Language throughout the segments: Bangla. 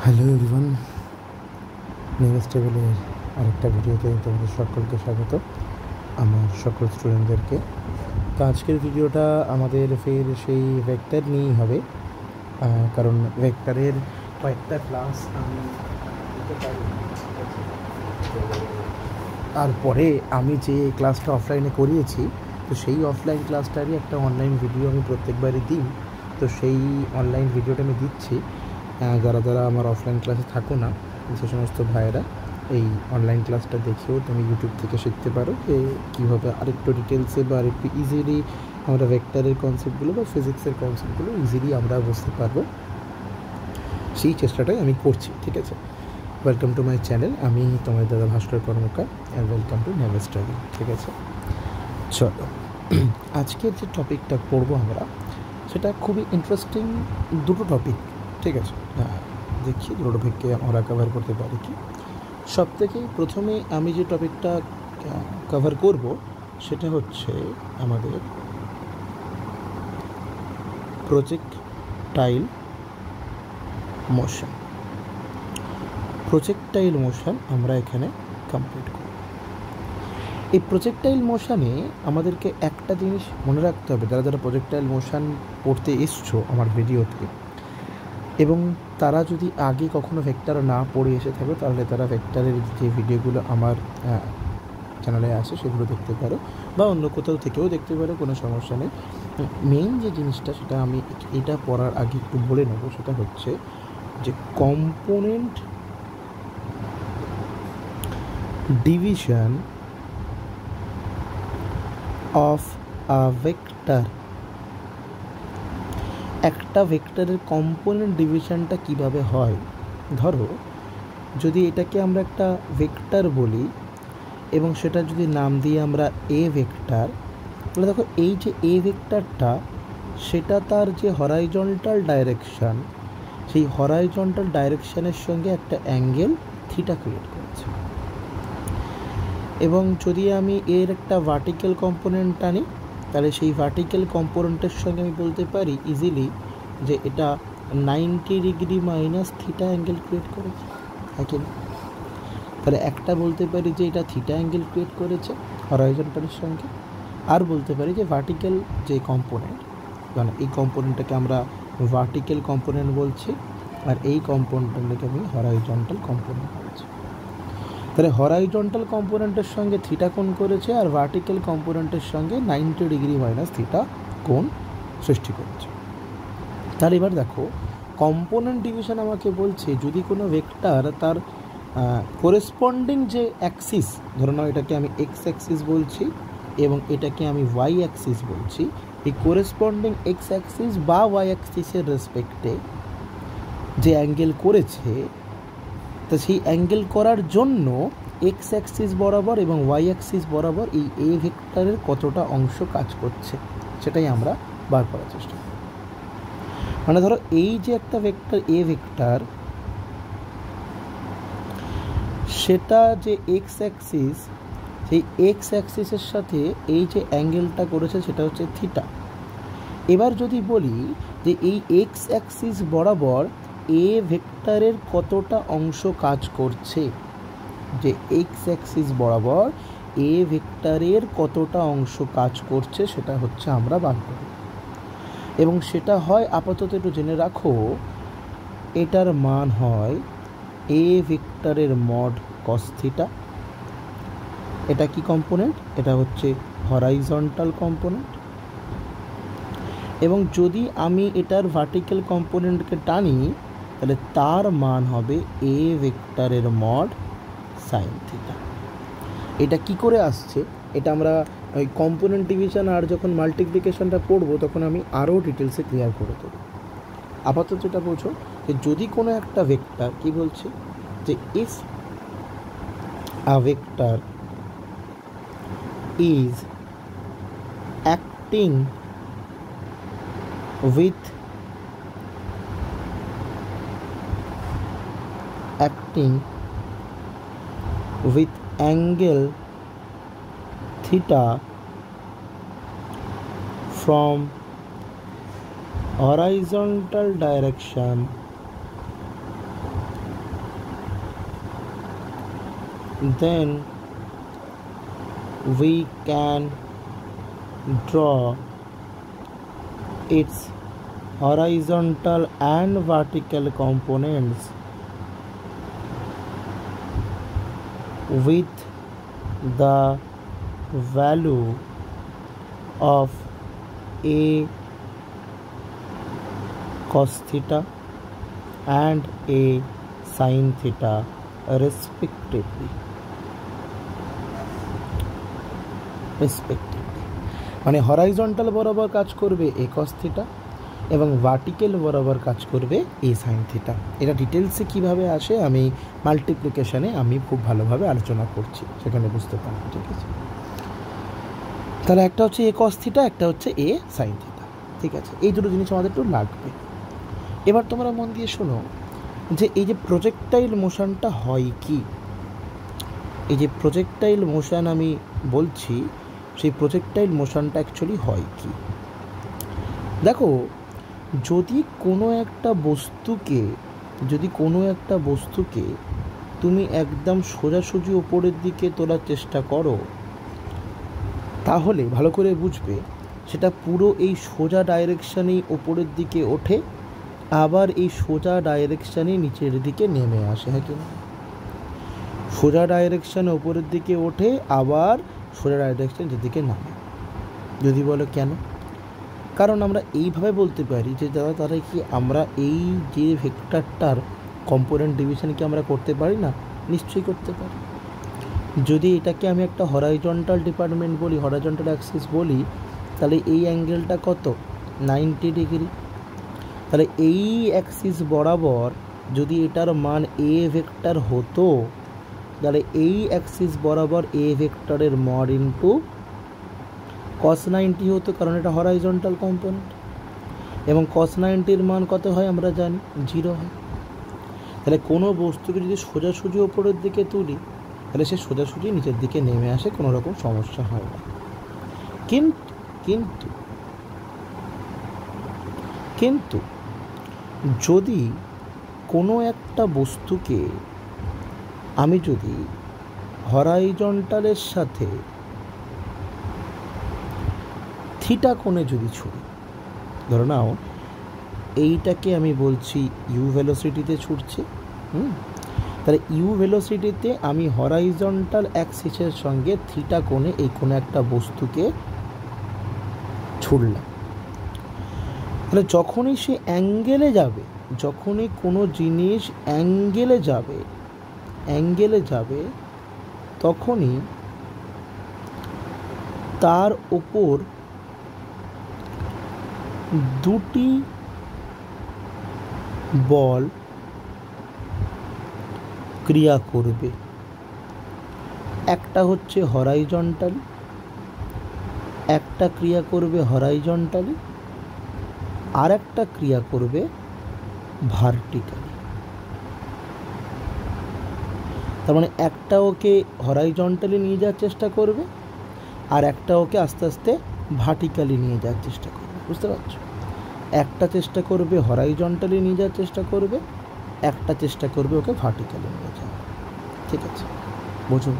হ্যালো এভরিওয়ান, নেক্সট টেবিলের আরেকটা ভিডিওতে তোমাদের সকলকে স্বাগত, আমার সকল স্টুডেন্টদেরকে। তো আজকের ভিডিওটা আমাদের ফের সেই ভেক্টর নিয়েই হবে, কারণ ভেক্টরের কয়েকটা ক্লাস আমি নিতে পারি। তারপরে আমি যে ক্লাসটা অফলাইনে করিয়েছি, তো সেই অফলাইন ক্লাসটারই একটা অনলাইন ভিডিও আমি প্রত্যেকবারই দিই। তো সেই অনলাইন ভিডিওটা আমি দিচ্ছি। যারা যারা আমার অফলাইন ক্লাসে থাকো না, সে সমস্ত ভাইয়েরা এই অনলাইন ক্লাসটা দেখেও তুমি ইউটিউব থেকে শিখতে পারো যে কীভাবে আরেকটু ডিটেলসে বা আরেকটু ইজিলি আমরা ভেক্টরের কনসেপ্টগুলো বা ফিজিক্সের কনসেপ্টগুলো ইজিলি আমরা বুঝতে পারবো। সেই চেষ্টাটাই আমি করছি, ঠিক আছে। ওয়েলকাম টু মাই চ্যানেল, আমি তোমার দাদা Bhaskar Karmakar, and welcome to never study, ঠিক আছে। চলো, আজকের যে টপিকটা পড়বো আমরা, সেটা খুবই ইন্টারেস্টিং দুটো টপিক, ঠিক আছে। দেখি দুটো টপিককে আমরা কভার করতে পারি কি। সব থেকে প্রথমে আমি যে টপিকটা কভার করব সেটা হচ্ছে আমাদের প্রজেক্টাইল মোশন। প্রজেক্টাইল মোশন আমরা এখানে কমপ্লিট করব। এই প্রজেক্টাইল মোশনে আমাদেরকে একটা জিনিস মনে রাখতে হবে, যারা যারা প্রজেক্টাইল মোশন পড়তে এসছো আমার ভিডিওতে, এবং তারা যদি আগে কখনো ভেক্টর না পড়ে এসে থাকে, তাহলে তারা ভেক্টরের যে ভিডিওগুলো আমার চ্যানেলে আছে সেগুলো দেখতে পারো, বা অন্য কোথাও থেকেও দেখতে পারো, কোনো সমস্যা নেই। মেইন যে জিনিসটা, সেটা আমি এটা পড়ার আগে একটু বলে নেবো, সেটা হচ্ছে যে component division of a vector. একটা ভেক্টরের কম্পোনেন্ট ডিভিশনটা কিভাবে হয়। ধরো, যদি এটাকে আমরা একটা ভেক্টর বলি এবং সেটা যদি নাম দিই আমরা এ ভেক্টর, তাহলে দেখো এই যে এ ভেক্টরটা, সেটা তার যে হরাইজন্টাল ডাইরেকশান, সেই হরাইজন্টাল ডাইরেকশানের সঙ্গে একটা অ্যাঙ্গেল থিটা ক্রিয়েট করেছে। এবং যদি আমি এর একটা ভার্টিক্যাল কম্পোনেন্ট আনি, তাহলে সেই ভার্টিক্যাল কম্পোনেন্টের সঙ্গে আমি বলতে পারি ইজিলি যে এটা 90 degree minus theta angle create করেছে, নাকি না? তাহলে একটা বলতে পারি যে এটা থিটা অ্যাঙ্গেল ক্রিয়েট করেছে হরাইজন্টালের সঙ্গে, আর বলতে পারি যে ভার্টিক্যাল যে কম্পোনেন্ট, মানে এই কম্পোনেন্টটাকে আমরা ভার্টিক্যাল কম্পোনেন্ট বলছি, আর এই কম্পোনেন্টটাকে আমি হরাইজন্টাল কম্পোনেন্ট বলছি। তাহলে হরাইজন্টাল কম্পোনেন্টের সঙ্গে থিটা কোণ করেছে, আর ভার্টিক্যাল কম্পোনেন্টের সঙ্গে 90 ডিগ্রি মাইনাস থিটা কোণ সৃষ্টি করেছে। তাহলে এবার দেখো, কম্পোনেন্ট ডিভিশন আমাকে বলছে যদি কোনো ভেক্টর তার করেসপন্ডিং যে অ্যাক্সিস, ধরে নাও এটাকে আমি এক্স অ্যাক্সিস বলছি এবং এটাকে আমি ওয়াই অ্যাক্সিস বলছি, এই করেসপন্ডিং এক্স অ্যাক্সিস বা ওয়াই অ্যাক্সিসের রেসপেক্টে যে অ্যাঙ্গেল করেছে, তো সেই অ্যাঙ্গেল করার জন্য এক্স অ্যাক্সিস বরাবর এবং ওয়াই অ্যাক্সিস বরাবর এই এ ভেক্টরের কতটা অংশ কাজ করছে, সেটাই আমরা বার করার চেষ্টা করি। মানে ধরো এই যে একটা ভেক্টর এ ভেক্টর, সেটা যে এক্স অ্যাক্সিস, সেই এক্স অ্যাক্সিসের সাথে এই যে অ্যাঙ্গেলটা করেছে সেটা হচ্ছে থিটা। এবার যদি বলি যে এই এক্স অ্যাক্সিস বরাবর এ ভেক্টরের কতটা অংশ কাজ করছে, যে এক্স অ্যাক্সিস বরাবর এ ভেক্টরের কতটা অংশ কাজ করছে, সেটা হচ্ছে আমরা বার করি। এবং সেটা হয়, আপাতত একটু জেনে রাখো, এটার মান হয় এ ভেক্টরের মড কস থিটা। এটা কি কম্পোনেন্ট? এটা হচ্ছে হরাইজন্টাল কম্পোনেন্ট। এবং যদি আমি এটার ভার্টিক্যাল কম্পোনেন্টকে টানি, তাহলে তার মান হবে এ ভেক্টরের মড সাইন থিটা। এটা কি করে আসছে, এটা আমরা ওই কম্পোনেন্ট ডিভিশন আর যখন মাল্টিপ্লিকেশনটা পড়বো তখন আমি আরও ডিটেলসে ক্লিয়ার করে দেবো। আপাতত এটা বোঝো যে যদি কোনো একটা ভেক্টর, কি বলছে, যে if a vector is acting with angle theta from horizontal direction then we can draw its horizontal and vertical components with the value of a cos theta and a sin theta respectively. মানে হরাইজন্টাল বরাবর কাজ করবে এ কস থিটা এবং ভার্টিক্যাল বরাবর কাজ করবে এ সাইন থিটা। এটা ডিটেলসে কীভাবে আসে আমি মাল্টিপ্লিকেশানে আমি খুব ভালোভাবে আলোচনা করছি, সেখানে বুঝতে পারবেন। ঠিক আছে, তাহলে একটা হচ্ছে এ কস থিটা, একটা হচ্ছে এ সাইন থিটা। ঠিক আছে, এই দুটো জিনিস আমাদের একটু লাগবে। এবার তোমরা মন দিয়ে শোনো যে এই যে প্রজেক্টাইল মোশনটা হয় কি, এই যে প্রজেক্টাইল মোশন আমি বলছি, সেই প্রজেক্টাইল মোশনটা অ্যাকচুয়ালি হয় কি। দেখো, যদি কোনো একটা বস্তুকে তুমি একদম সোজাসুজি ওপরের দিকে তোলার চেষ্টা করো, তাহলে ভালো করে বুঝবে সেটা পুরো এই সোজা ডাইরেকশানেই ওপরের দিকে ওঠে, আবার এই সোজা ডাইরেকশানে নিচের দিকে নেমে আসে। হ্যাঁ কি না? সোজা ডাইরেকশানে ওপরের দিকে ওঠে, আবার সোজা ডাইরেকশান নিচের দিকে নামে। যদি বলো কেন? কারণ আমরা এইভাবে বলতে পারি যে তারা কি আমরা এই যে ভেক্টরটার কম্পোনেন্ট ডিভিশন কি আমরা করতে পারি না? নিশ্চয়ই করতে পারি। যদি এটাকে আমি একটা হরাইজন্টাল ডিপার্টমেন্ট বলি, হরাইজন্টাল অ্যাক্সিস বলি, তাহলে এই অ্যাঙ্গেলটা কত? 90 ডিগ্রি। তাহলে এই অ্যাক্সিস বরাবর যদি এটার মান এ ভেক্টর হতো, তাহলে এই অ্যাক্সিস বরাবর এ ভেক্টরের মড ইন্টু cos 90 হতো, কারণ এটা হরাইজন্টাল কম্পোনেন্ট, এবং cos 90-র মান কত হয় আমরা জানি, 0 হয়। তাহলে কোনো বস্তুকে যদি সোজাসুজি ওপরের দিকে তুলি, তাহলে সে সোজাসুজি নিচের দিকে নেমে আসে, কোনো রকম সমস্যা হয় না। কিন্তু যদি কোনো একটা বস্তুকে আমি যদি হরাইজন্টালের সাথে থিটা কোণে যদি ছুড়ি, ধরো নাও এইটাকে আমি বলছি ইউ ভেলোসিটিতে ছুটছে, তাহলে ইউ ভেলোসিটিতে আমি হরাইজন্টাল অ্যাক্সিসের সঙ্গে থিটা কোণে এই কোনো একটা বস্তুকে ছুড়লাম, তাহলে যখনই সে অ্যাঙ্গেলে যাবে, যখনই কোনো জিনিস অ্যাঙ্গেলে যাবে তখনই তার ওপর দুটি বল ক্রিয়া করবে। একটা হচ্ছে হরাইজন্টালি, একটা ক্রিয়া করবে হরাইজন্টালি, আর একটা ক্রিয়া করবে ভার্টিক্যালি। তার মানে একটা ওকে হরাইজন্টালি নিয়ে যাওয়ার চেষ্টা করবে, আর একটা ওকে আস্তে আস্তে ভার্টিক্যালি নিয়ে যাওয়ার চেষ্টা করবে। বুঝতে পারছো? একটা চেষ্টা করবে হরাইজন্টালি নিয়ে যাওয়ার চেষ্টা করবে, একটা চেষ্টা করবে ওকে ভার্টিক্যালি নিয়ে যাওয়া। ঠিক আছে, বোঝো?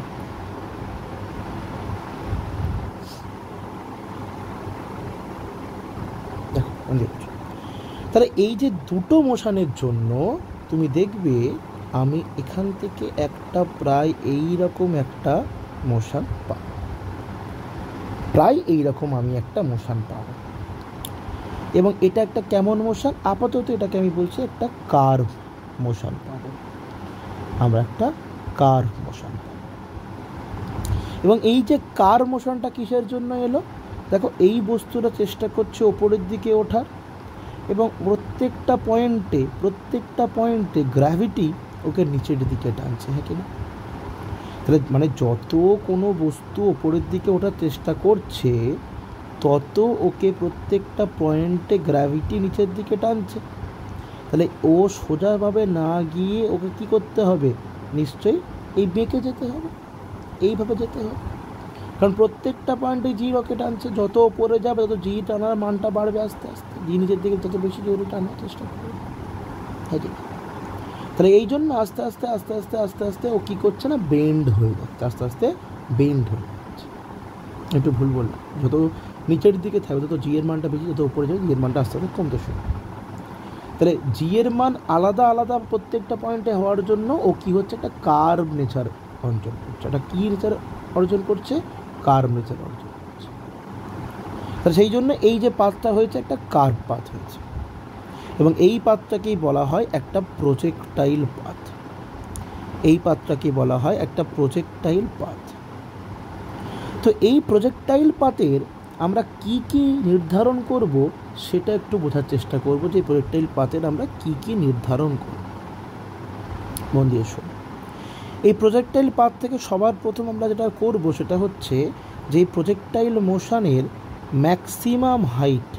দেখো, তাহলে এই যে দুটো মোশনের জন্য তুমি দেখবে আমি এখান থেকে একটা প্রায় এইরকম একটা মোশন পাবো, প্রায় এইরকম আমি একটা মোশন পাবো। এবং এটা একটা কেমন মোশন? আপাতত এটাকে আমি বলছি একটা কার্ভ মোশন পাবো, আমরা একটা কার্ভ মোশন পাবো। এবং এই যে কার্ভ মোশনটা কিসের জন্য এলো? দেখো, এই বস্তুটা চেষ্টা করছে ওপরের দিকে ওঠার, এবং প্রত্যেকটা পয়েন্টে গ্র্যাভিটি ওকে নিচের দিকে টানছে। হ্যাঁ কিনা? তাহলে মানে যত কোনো বস্তু ওপরের দিকে ওঠার চেষ্টা করছে, তত ওকে প্রত্যেকটা পয়েন্টে গ্র্যাভিটি নিচের দিকে টানছে। তাহলে ও সোজাভাবে না গিয়ে ওকে কি করতে হবে? নিশ্চয়ই এই বেঁকে যেতে হবে, এইভাবে যেতে হবে, কারণ প্রত্যেকটা পয়েন্টে জি ওকে টানছে। যত ওপরে যাবে তত জি টানার মানটা বাড়বে, আস্তে আস্তে জি নিচের দিকে তত বেশি জোরে টানার চেষ্টা করবে। হ্যাঁ, তাহলে এই জন্য আস্তে আস্তে আস্তে আস্তে আস্তে আস্তে ও কী করছে না, বেন্ড হয়ে যাচ্ছে, আস্তে আস্তে বেন্ড হয়ে যাচ্ছে। একটু ভুল বললাম, যত নিচের দিকে থাকবে তত জি এর মানটা বেশি, যত উপরে যাবে জি এর মানটা আস্তে আস্তে কমতে শুরু। তাহলে জি এর মান আলাদা আলাদা প্রত্যেকটা পয়েন্টে হওয়ার জন্য ও কী হচ্ছে, একটা কার্ভ নেচার অর্জন করছে। একটা কী নেচার অর্জন করছে, কার্ভ নেচার অর্জন করছে। তাহলে সেই জন্য এই যে পাথটা হয়েছে একটা কার্ভ পাথ হয়েছে, এবং এই পাথটাকেই বলা হয় একটা প্রজেক্টাইল পাথ। এই পাথটাকেই বলা হয় একটা প্রজেক্টাইল পাথ। তো এই প্রজেক্টাইল পাথের আমরা কি কি নির্ধারণ করব সেটা একটু বোঝার চেষ্টা করব, যে প্রজেক্টাইল পাথের আমরা কি কি নির্ধারণ করব। মন দিয়ে শোনো। এই প্রজেক্টাইল পাথ থেকে সবার প্রথম আমরা যেটা করব সেটা হচ্ছে যে প্রজেক্টাইল মোশনের ম্যাক্সিমাম হাইট,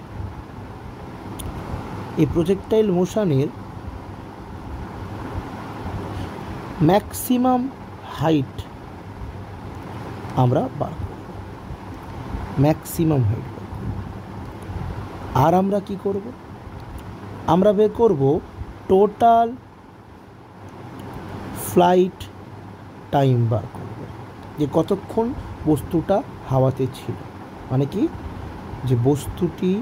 এই প্রজেক্টাইল মোশনের ম্যাক্সিমাম হাইট আমরা বার করব, ম্যাক্সিমাম হাইট। আর আমরা কি করব, আমরা বের করব টোটাল ফ্লাইট টাইম বার করব, যে কতক্ষণ বস্তুটা হাওয়াতে ছিল। মানে কি, যে বস্তুটি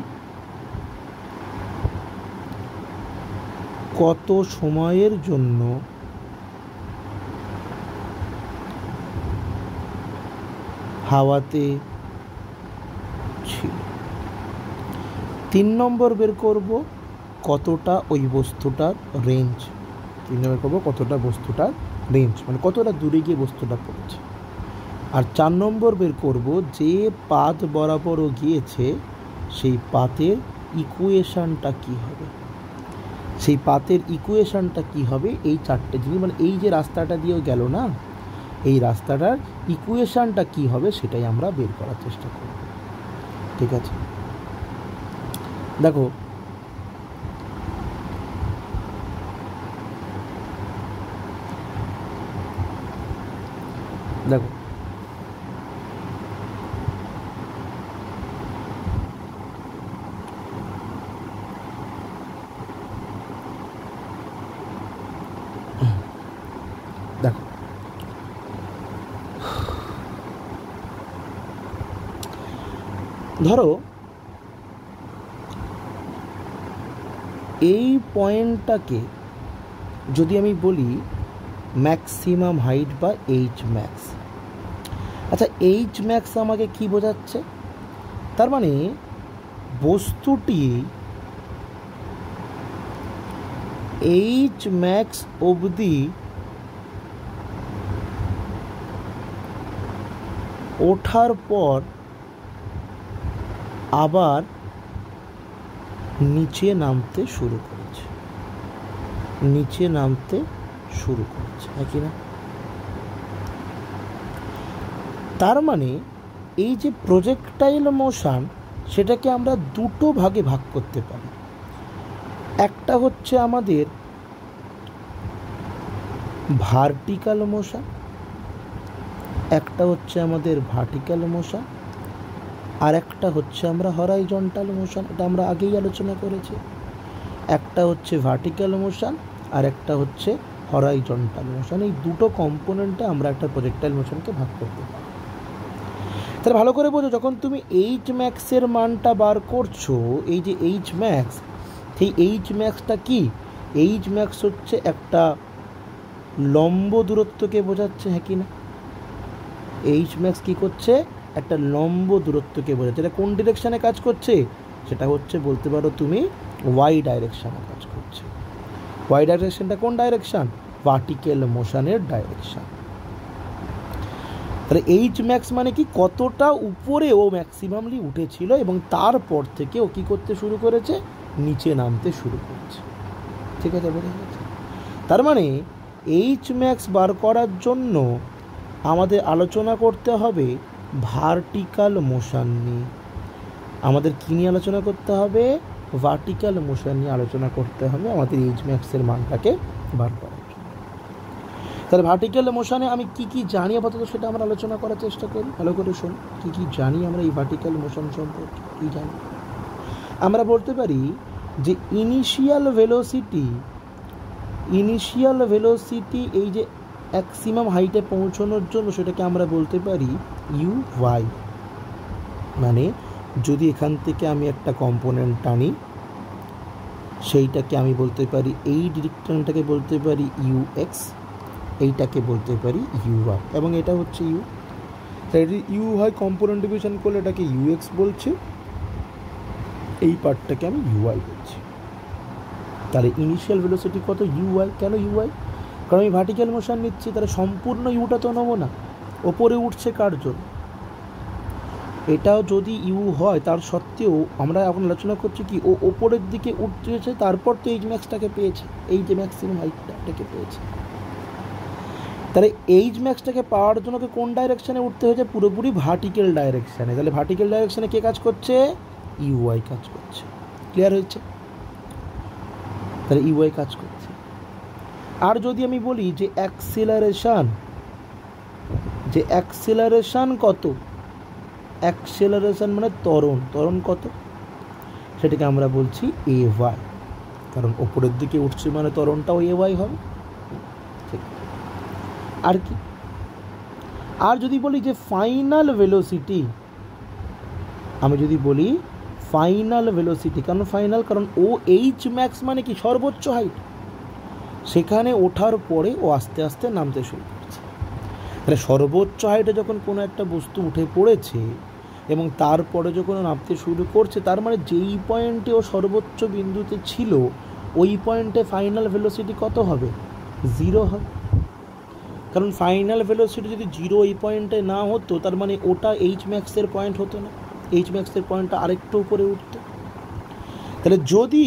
কত সময়ের জন্য হাওয়াতে ছিল। 3 নম্বর বের করব কতটা ওই বস্তুটার রেঞ্জ। 3 নম্বর করব কতটা বস্তুটার রেঞ্জ, মানে কতটা দূরে গিয়ে বস্তুটা পড়েছে। আর 4 নম্বর বের করব যে পাথ বরাবর গিয়েছে সেই পাথের ইকুয়েশনটা কি হবে, সেই পাথের ইকুয়েশনটা কি হবে। এই 4টে জিনিস, মানে এই যে রাস্তাটা দিয়েও গেল না, এই রাস্তাটার ইকুয়েশনটা কি হবে সেটাই আমরা বের করার চেষ্টা করব। ঠিক আছে, দেখো দেখো দেখো ধরো এই পয়েন্টটাকে যদি আমি বলি ম্যাক্সিমাম হাইট বা এইচ ম্যাক্স। আচ্ছা, এইচ ম্যাক্স আমাকে কি বোঝাচ্ছে, তার মানে বস্তুটি এইচ ম্যাক্স অবধি ওঠার পর আবার নিচে নামতে শুরু করেছে, নিচে নামতে শুরু করেছে, নাকি না? তার মানে এই যে প্রজেক্টাইল মোশন সেটাকে আমরা দুটো ভাগে ভাগ করতে পারি। একটা হচ্ছে আমাদের ভার্টিক্যাল মোশন, একটা হচ্ছে আমাদের ভার্টিক্যাল মোশন, আর একটা হচ্ছে আমরা হরাইজন্টাল মোশন। এটা আমরা আগেই আলোচনা করেছি। একটা হচ্ছে ভার্টিক্যাল মোশন আর একটা হচ্ছে হরাইজন্টাল মোশন। এই দুটো কম্পোনেন্টে আমরা একটা প্রজেক্টাইল মোশনকে ভাগ করতে পারি। তাহলে ভালো করে বোঝো, যখন তুমি এইচ ম্যাক্সের মানটা বার করছো, এই যে এইচ ম্যাক্স, সেই এইচ ম্যাক্সটা কি, এইচ ম্যাক্স হচ্ছে একটা লম্ব দূরত্বকে বোঝাচ্ছে, হ্যাঁ কি না? এইচ ম্যাক্স কী করছে, একটা লম্ব দূরত্বকে বোঝাচ্ছে। এটা কোন ডিরেকশানে কাজ করছে, সেটা হচ্ছে বলতে পারো তুমি ওয়াই ডাইরেকশানে কাজ করছে। ওয়াই ডাইরেকশানটা কোন ডাইরেকশান, ভার্টিক্যাল মোশনের ডাইরেকশান। তাহলে এইচ ম্যাক্স মানে কি, কতটা উপরে ও ম্যাক্সিমামলি উঠেছিল এবং তারপর থেকে ও কী করতে শুরু করেছে, নিচে নামতে শুরু করেছে। ঠিক আছে, বোঝা গেছে? তার মানে এইচ ম্যাক্স বার করার জন্য আমাদের আলোচনা করতে হবে ভার্টিক্যাল মোশন নিয়ে। আমাদের কী নিয়ে আলোচনা করতে হবে, ভার্টিক্যাল মোশন নিয়ে আলোচনা করতে হবে আমাদের এইচ ম্যাক্সের মানটাকে বার করার জন্য। তাহলে ভার্টিক্যাল মোশনে আমি কি কি জানি আপাতত সেটা আমরা আলোচনা করার চেষ্টা করি। ভালো করে শোন, কী কী জানি আমরা এই ভার্টিক্যাল মোশন সম্পর্কে। কী জানি আমরা বলতে পারি যে ইনিশিয়াল ভেলোসিটি ইনিশিয়াল ভেলোসিটি এই যে ম্যাক্সিমাম হাইটে পৌঁছানোর জন্য সেটাকে আমরা বলতে পারি ইউ ওয়াই। মানে যদি এখান থেকে আমি একটা কম্পোনেন্ট টানি সেইটাকে আমি বলতে পারি, এই ডিরেকশনটাকে বলতে পারি ইউ এক্স, এইটাকে বলতে পারি ইউ ওয়াই, এবং এটা হচ্ছে ইউ। তাই ইউ হয় কম্পোনেন্ট ডিভিশন করলে এটাকে ইউ এক্স বলছে, এই পার্টটাকে আমি ইউ ওয়াই বলছি। তাহলে ইনিশিয়াল ভেলোসিটি কত? U y. কেন ইউ ওয়াই? কারণ আমি ভার্টিক্যাল মোশন নিচ্ছি, তাহলে সম্পূর্ণ ইউটা তো নেবো না, ওপরে উঠছে কার জন্য? এটাও যদি ইউ হয় তার সত্ত্বেও আমরা এখন আলোচনা করছি কি ও ওপরের দিকে উঠতেছে, তারপর তো এইচ ম্যাক্সটাকে পেয়েছে, এই যে ম্যাক্সিমাম হাইটটাকে পেয়েছে। তাহলে এইচ ম্যাক্সটাকে পাওয়ার জন্য কোন ডাইরেকশানে উঠতে হয়েছে? পুরোপুরি ভার্টিক্যাল ডাইরেকশানে। তাহলে ভার্টিক্যাল ডাইরেকশানে কে কাজ করছে? ইউআই কাজ করছে। ক্লিয়ার হয়েছে? তাহলে ইউআই কাজ করছে। আর যদি আমি বলি যে অ্যাক্সিলারেশন কত? অ্যাক্সিলারেশন মানে ত্বরণ কত? সেটাকে আমরা বলছি এ ওয়াই, কারণ ওপরের দিকে উঠছে মানে ত্বরণটাও এ ওয়াই হবে। ঠিক। আর কি? আর যদি বলি যে ফাইনাল ভেলোসিটি, আমি যদি বলি ফাইনাল ভেলোসিটি, কারণ ফাইনাল, কারণ ও এইচ ম্যাক্স মানে কি সর্বোচ্চ হাইট, সেখানে ওঠার পরে ও আস্তে আস্তে নামতে শুরু করছে। তাহলে সর্বোচ্চ হাইটে যখন কোনো একটা বস্তু উঠে পড়েছে এবং তারপরে যখন নামতে শুরু করছে, তার মানে যেই পয়েন্টে ও সর্বোচ্চ বিন্দুতে ছিল ওই পয়েন্টে ফাইনাল ভেলোসিটি কত হবে? 0 হবে। কারণ ফাইনাল ভেলোসিটি যদি 0 এই পয়েন্টে না হতো, তার মানে ওটা এইচ ম্যাক্সের পয়েন্ট হতো না, এইচ ম্যাক্সের পয়েন্টটা আরেকটু উপরে উঠতো। তাহলে যদি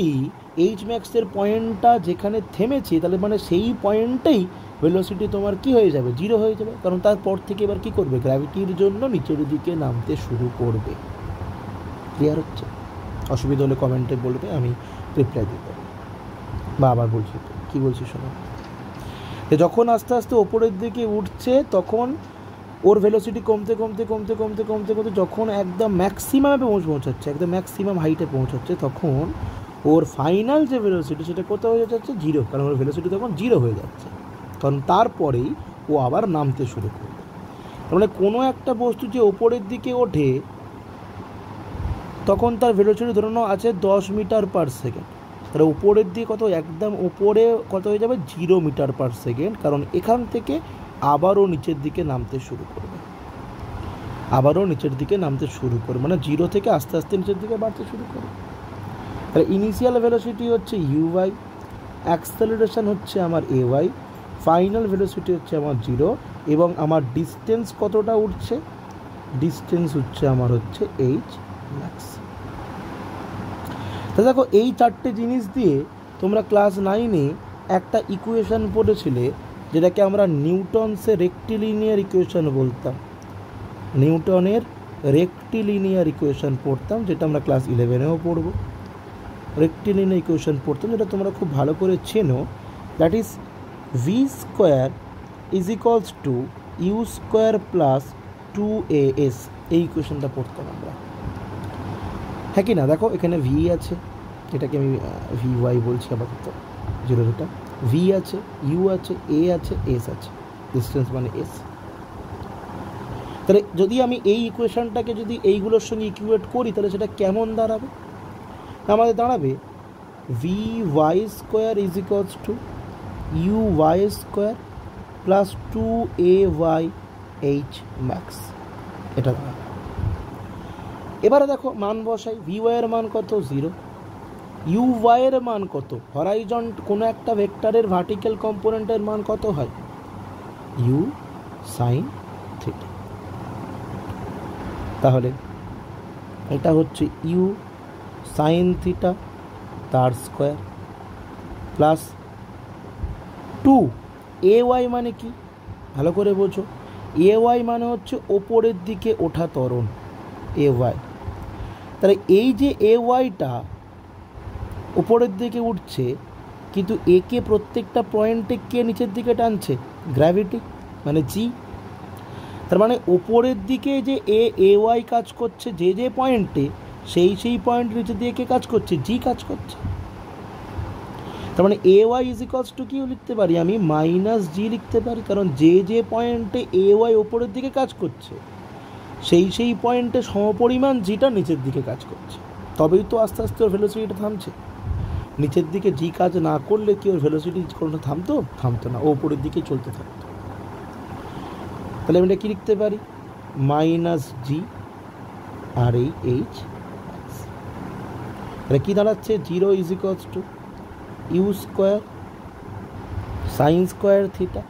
এইচ ম্যাক্সের পয়েন্টটা যেখানে থেমেছে, তাহলে মানে সেই পয়েন্টেই ভেলোসিটি তোমার কি হয়ে যাবে? 0 হয়ে যাবে। কারণ তারপর থেকে এবার কি করবে? গ্র্যাভিটির জন্য নিচের দিকে নামতে শুরু করবে। ক্লিয়ার হচ্ছে? অসুবিধা হলে কমেন্টে বলবে, আমি রিপ্লাই দিতে পারি। বা আবার বলছি, কী বলছি শোনো। যখন আস্তে আস্তে ওপরের দিকে উঠছে তখন ওর ভেলোসিটি কমতে কমতে কমতে কমতে কমতে কমতে যখন একদম ম্যাক্সিমামে পৌঁছাচ্ছে, একদম ম্যাক্সিমাম হাইটে পৌঁছাচ্ছে, তখন ওর ফাইনাল যে ভেলোসিটি সেটা কোথাও হয়ে যাচ্ছে? 0। কারণ ওর ভেলোসিটি তখন 0 হয়ে যাচ্ছে, কারণ তারপরেই ও আবার নামতে শুরু করবে। তার মানে কোনো একটা বস্তু যে ওপরের দিকে ওঠে তখন তার ভেলোসিটি ধরানো আছে 10 মিটার পার সেকেন্ড। তাহলে উপরের দিকে কত? একদম উপরে কত হয়ে যাবে? 0 মিটার পার সেকেন্ড। কারণ এখান থেকে আবারও নিচের দিকে নামতে শুরু করবে, মানে 0 থেকে আস্তে আস্তে নিচের দিকে বাড়তে শুরু করবে। তাহলে ইনিশিয়াল ভেলোসিটি হচ্ছে ইউওয়াই, অ্যাক্সেলারেশন হচ্ছে আমার এওয়াই, ফাইনাল ভেলোসিটি হচ্ছে আমার 0, এবং আমার ডিস্টেন্স কতটা উঠছে? ডিস্টেন্স হচ্ছে আমার এইচ ম্যাক্স। তা দেখো, এই 4টে জিনিস দিয়ে তোমরা ক্লাস 9-এ একটা ইকুয়েশন পড়েছিলে, যেটাকে আমরা নিউটনসের রেক্টিলিনিয়ার ইকুয়েশন বলতাম। নিউটনের রেক্টিলিনিয়ার ইকুয়েশন পড়তাম, যেটা আমরা ক্লাস 11-এও পড়ব। রেক্টিলিনিয়ার ইকুয়েশন পড়তাম, যেটা তোমরা খুব ভালো করে চেনো। That is v square is equals to u square plus 2as। এই ইকুয়েশনটা পড়তাম আমরা, হ্যাঁ কি না? দেখো এখানে ভি আছে, এটাকে আমি ভি ওয়াই বলছি আপাতত, 0 এটা ভি আছে, ইউ আছে, এ আছে, এস আছে, ডিস্টেন্স মানে এস। তাহলে যদি আমি এই ইকুয়েশনটাকে যদি এইগুলোর সঙ্গে ইকুয়েট করি, তাহলে সেটা কেমন দাঁড়াবে? আমাদের দাঁড়াবে v y square is equals to u y square plus 2ay h max. এটা দাঁড়াবে। এবারে দেখো মান বসাই। ভি ওয়াইয়ের মান কত? 0। ইউ ওয়াইয়ের মান কত? হরাইজন কোনো একটা ভেক্টরের ভার্টিক্যাল কম্পোনেন্টের মান কত হয়? U sine theta. তাহলে এটা হচ্ছে ইউ সাইন থিটা তার স্কোয়ার প্লাস 2ay মানে কি? ভালো করে বোঝো। ay মানে হচ্ছে ওপরের দিকে ওঠা ত্বরণ, ay। তাহলে এই যে ayটা উপরের দিকে উঠছে, কিন্তু একে প্রত্যেকটা পয়েন্টে কে নিচের দিকে টানছে? গ্র্যাভিটি মানে জি। তার মানে ওপরের দিকে যে ay কাজ করছে যে পয়েন্টে, সেই পয়েন্ট নিচের দিকে কে কাজ করছে? জি কাজ করছে। তার মানে A Y is equals two কিও লিখতে পারি আমি মাইনাস জি লিখতে পারি, কারণ যে পয়েন্টে এ ওয়াই ওপরের দিকে কাজ করছে সেই পয়েন্টে সমপরিমাণ জিটা নিচের দিকে কাজ করছে, তবেই তো আস্তে আস্তে ওর ভেলোসিটিটা থামছে। নিচের দিকে জি কাজ না করলে কি ওর ভেলোসিটি কোনটা থামতো না, ও ওপরের দিকে চলতে থাকতো। তাহলে আমি এটা কী লিখতে পারি, মাইনাস জি আর এই এইচ, তাহলে কী দাঁড়াচ্ছে, 0 is equals to u square sine square theta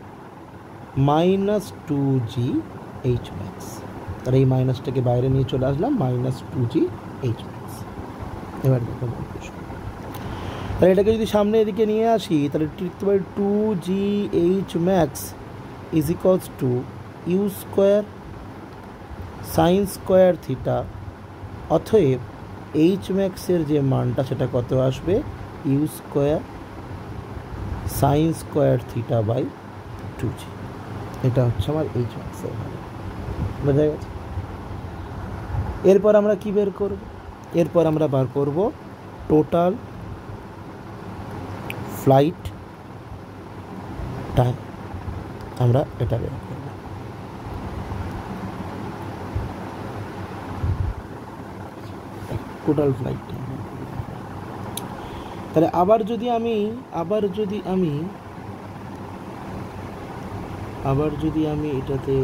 minus 2g h max. তাহলে এই মাইনাসটাকে বাইরে নিয়ে চলে আসলাম, মাইনাস 2g এইচ ম্যাক্স। এবার দেখো, তাহলে এটাকে যদি সামনে এদিকে নিয়ে আসি তাহলে লিখতে পারি 2g h max is equals to u square sine square theta, অতএব এইচ ম্যাক্সের যে মানটা সেটা কত আসবে, u square sine square theta by 2g। এটা হচ্ছে আমার এইচ ম্যাক্সের মান, বোঝা গেছে। এরপর আমরা কি বের করব, এরপর আমরা বার করব টোটাল ফ্লাইট টাইম, আমরা এটা বের করব। Total flight time. তাহলে আবার যদি আমি এটাতে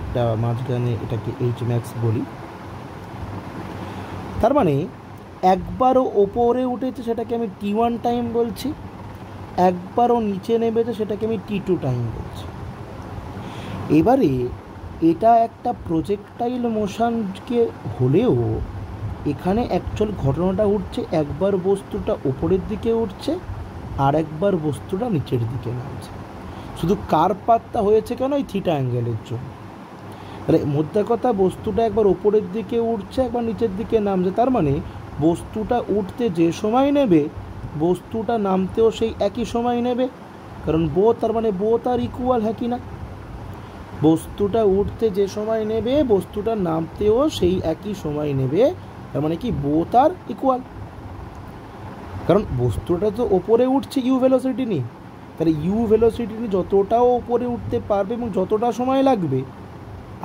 একটা মাঝখানে এটাকে এইচ ম্যাক্স বলি, তার মানে একবারও ওপরে উঠেছে সেটাকে আমি t1 টাইম বলছি, একবারও নিচে নেমেছে সেটাকে আমি t2 টাইম বলছি। এবারে এটা একটা প্রজেক্টাইল মোশনকে হলেও এখানে অ্যাকচুয়াল ঘটনাটা উঠছে, একবার বস্তুটা ওপরের দিকে উঠছে আর একবার বস্তুটা নিচের দিকে নামছে, শুধু কার পাতটা হয়েছে কেন, এই থিটা অ্যাঙ্গেলের জন্য। তাহলে মধ্যে কথা, বস্তুটা একবার ওপরের দিকে উঠছে একবার নিচের দিকে নামছে, তার মানে বস্তুটা উঠতে যে সময় নেবে বস্তুটা নামতেও সেই একই সময় নেবে, কারণ তার মানে বোথ আর ইকুয়াল, হ্যাঁ কি না? বস্তুটা উঠতে যে সময় নেবে বস্তুটা নামতেও সেই একই সময় নেবে, তার মানে কি বোথ আর ইকুয়াল, কারণ বস্তুটা তো ওপরে উঠছে ইউ ভেলোসিটি নিয়ে, তাহলে ইউ ভেলোসিটি নিয়ে যতটাও ওপরে উঠতে পারবে এবং যতটা সময় লাগবে,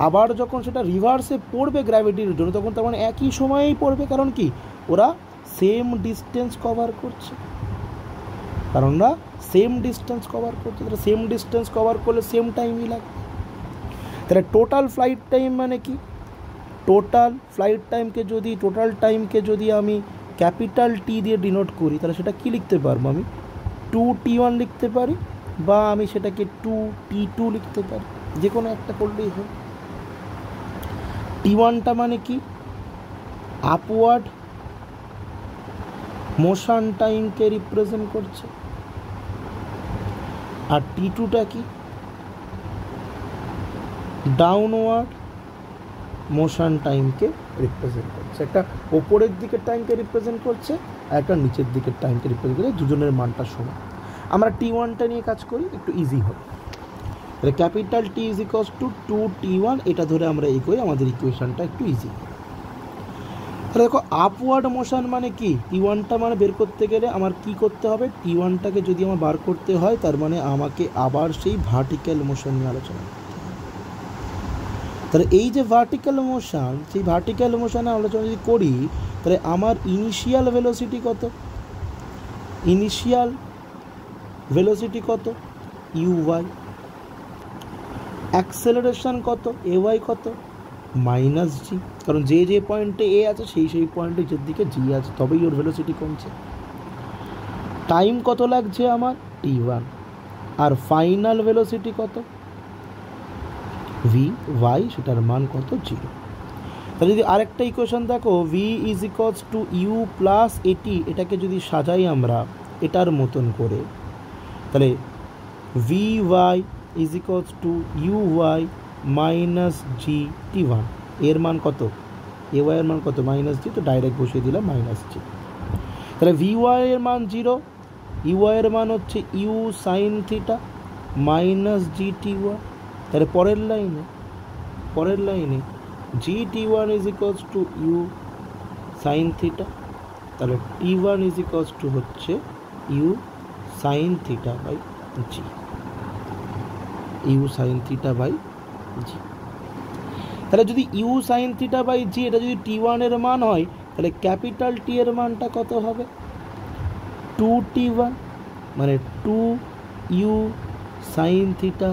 আবার যখন সেটা রিভার্সে পড়বে গ্র্যাভিটির জন্য তখন তার মানে একই সময়েই পড়বে, কারণ কি ওরা সেম ডিস্টেন্স কভার করছে, কারণ ওরা সেম ডিস্টেন্স কভার করছে, তাহলে সেম ডিস্টেন্স কভার করলে সেম টাইমই লাগবে। তাহলে টোটাল ফ্লাইট টাইম মানে কি, টোটাল টাইমকে যদি আমি ক্যাপিটাল টি দিয়ে ডিনোট করি তাহলে সেটা কি লিখতে পারবো, আমি 2t1 লিখতে পারি, বা আমি সেটাকে 2t2 লিখতে পারি, যে কোনো একটা করলেই হয়। t1টা মানে কি, আপওয়ার্ড মোশন টাইমকে রিপ্রেজেন্ট করছে, আর t2টা কি, ডাউনওয়ার্ড মোশন টাইমকে রিপ্রেজেন্ট করছে। একটা ওপরের দিকের টাইমকে রিপ্রেজেন্ট করছে আর একটা নিচের দিকের টাইমকে রিপ্রেজেন্ট করছে, দুজনের মানটা সমান। আমরা t1টা নিয়ে কাজ করি, একটু ইজি হবে। তাহলে capital T is equals two 2t1, এটা ধরে আমরা এগোই, আমাদের ইকুয়েশনটা একটু ইজি। তাহলে দেখো আপওয়ার্ড মোশন মানে কি, t1টা মানে বের করতে গেলে আমার কি করতে হবে, t1টাকে যদি আমার বার করতে হয় তার মানে আমাকে আবার সেই ভার্টিক্যাল মোশন নিয়ে আলোচনা করতে হবে। তাহলে এই যে ভার্টিক্যাল মোশন, সেই ভার্টিক্যাল মোশনে আলোচনা যদি করি তাহলে আমার ইনিশিয়াল ভেলোসিটি কত, ইউ1, অ্যাক্সেলারেশন কত, ay কত, মাইনাস জি, কারণ যে পয়েন্টে এ আছে সেই পয়েন্টে যেদিকে জি আছে তবেই ওর ভেলোসিটি কমছে। টাইম কত লাগছে আমার, t1, আর ফাইনাল ভেলোসিটি কত, vy, সেটার মান কত, 0। তাহলে যদি আরেকটা ইকুয়েশন দেখো, v is equals to u plus a t, এটাকে যদি সাজাই আমরা এটার মতন করে, তাহলে vy is equals two uy minus g t1, এর মান কত, ay এর মান কত, মাইনাস জি, তো ডাইরেক্ট বসিয়ে দিলাম মাইনাস জি। তাহলে vy এর মান 0, uy এর মান হচ্ছে u sine theta minus g t1। তাহলে পরের লাইনে gt1 is equals to u sine theta, তাহলে t1 ইজ ইকুয়ালস টু হচ্ছে u sine theta by g, u sine theta by g. তাহলে যদি u sine theta by g এটা যদি T1 এর মান হয়, তাহলে ক্যাপিটাল টি এর মানটা কত হবে? 2T1, মানে 2U sign theta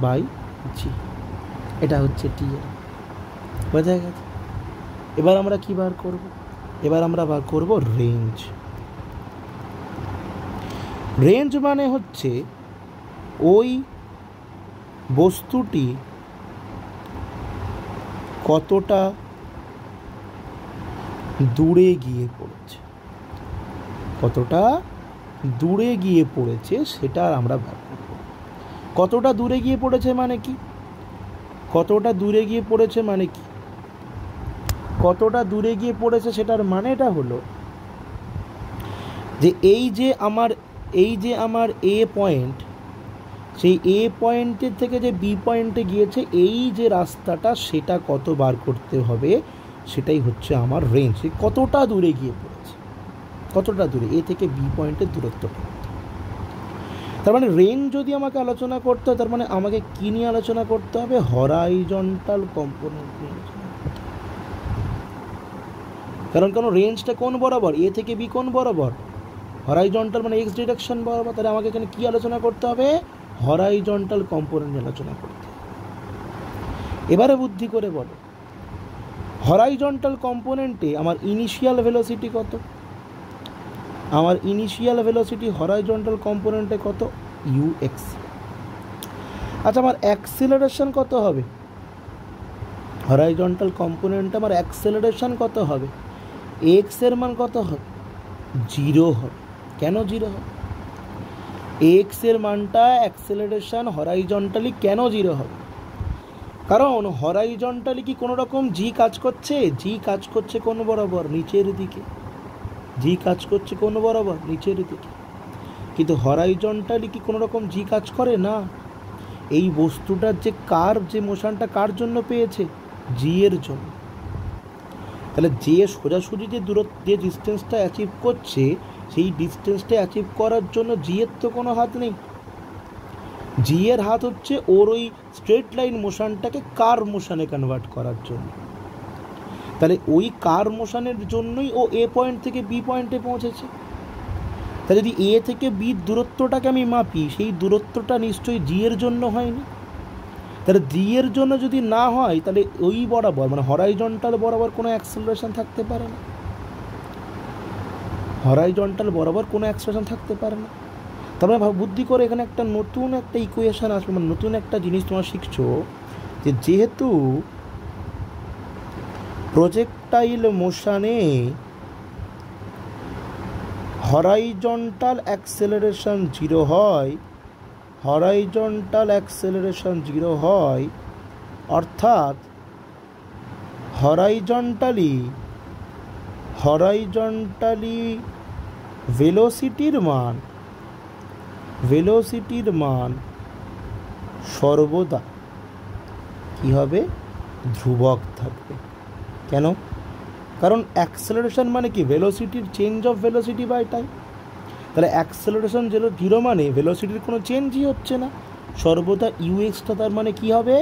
by g, এটা হচ্ছে টি এর। বোঝা গেছে? এবার আমরা কি বার করব? এবার আমরা বার করব রেঞ্জ। রেঞ্জ মানে হচ্ছে ওই বস্তুটি কতটা দূরে গিয়ে পড়েছে, কতটা দূরে গিয়ে পড়েছে সেটা আমরা বার করব। কতটা দূরে গিয়ে পড়েছে মানে কি? কতটা দূরে গিয়ে পড়েছে মানে কি? কতটা দূরে গিয়ে পড়েছে সেটার মানেটা হলো যে এই যে আমার এ পয়েন্ট, সেই এ পয়েন্টের থেকে যে বি পয়েন্টে গিয়েছে এই যে রাস্তাটা, সেটা কত বার করতে হবে, সেটাই হচ্ছে আমার রেঞ্জ। কতটা দূরে গিয়ে পড়েছে, কতটা দূরে এ থেকে বি পয়েন্টের দূরত্বটা। তার মানে রেঞ্জ যদি আমাকে আলোচনা করতে হয়, তার মানে আমাকে কি নিয়ে আলোচনা করতে হবে? হরাইজন্টাল কম্পোনেন্ট নিয়ে আলোচনা করতে হবে। কারণ রেঞ্জটা কোন বরাবর? এ থেকে বি কোন বরাবর? হরাইজন্টাল, মানে এক্স ডিরেকশন বরাবর। তাহলে আমাকে এখানে কি আলোচনা করতে হবে? হরাইজন্টাল কম্পোনেন্ট আলোচনা করতে হবে। এবারে বুদ্ধি করে বলো, হরাইজন্টাল কম্পোনেন্টে আমার ইনিশিয়াল ভেলোসিটি কত? আমার ইনিশিয়াল ভেলোসিটি হরাইজন্টাল কম্পোনেন্টে কত? ux। আচ্ছা, আমার অ্যাক্সেলারেশন কত হবে? হরাইজন্টাল কম্পোনেন্টে আমার অ্যাক্সেলারেশন কত হবে? x এর মান কত হবে? 0 হবে। কেন 0 হবে? x এর মানটা অ্যাক্সেলারেশন হরাইজন্টালি কেন 0 হবে? কারণ হরাইজন্টালি কি কোনো রকম জি কাজ করছে? জি কাজ করছে কোন বরাবর? নিচের দিকে। জি কাজ করছে কোন বরাবর? নিচের দিকে। কিন্তু হরাইজন্টালি কি কোনো রকম জি কাজ করে না? এই বস্তুটার যে যে মোশনটা কার জন্য পেয়েছে? জি এর জন্য। তাহলে যে সোজাসুজি যে দূরত্ব, যে ডিস্টেন্সটা অ্যাচিভ করছে, সেই ডিস্টেন্সটা অ্যাচিভ করার জন্য জি এর তো কোনো হাত নেই। জি এর হাত হচ্ছে ওর ওই স্ট্রেট লাইন মোশনটাকে কার মোশনে কনভার্ট করার জন্য। তাহলে ওই কার মোশনের জন্যই ও এ পয়েন্ট থেকে বি পয়েন্টে পৌঁছেছে। তাহলে যদি এ থেকে বি দূরত্বটাকে আমি মাপি, সেই দূরত্বটা নিশ্চয়ই জি এর জন্য হয়নি। তাহলে জি এর জন্য যদি না হয়, তাহলে ওই বরাবর, মানে হরাইজন্টাল বরাবর কোনো অ্যাক্সেলারেশন থাকতে পারে না। হরাইজন্টাল বরাবর কোনো অ্যাক্সেলারেশন থাকতে পারে না। তারপরে বুদ্ধি করে এখানে একটা নতুন একটা ইকুয়েশন আসবে, মানে নতুন একটা জিনিস তোমরা শিখছো, যে যেহেতু প্রজেক্টাইল মোশনে হরাইজন্টাল অ্যাক্সেলারেশন 0 হয়, হরাইজন্টাল অ্যাক্সেলারেশন 0 হয়, অর্থাৎ হরাইজন্টালি ভেলোসিটির মান সর্বদা কি হবে? ধ্রুবক থাকবে। কেন? কারণ অ্যাক্সেলারেশন মানে কি? ভেলোসিটির change of velocity by time. তাহলে অ্যাক্সেলারেশন 0 মানে ভেলোসিটির কোনো চেঞ্জই হচ্ছে না। সর্বদা ইউএক্সটা তার মানে কি হবে?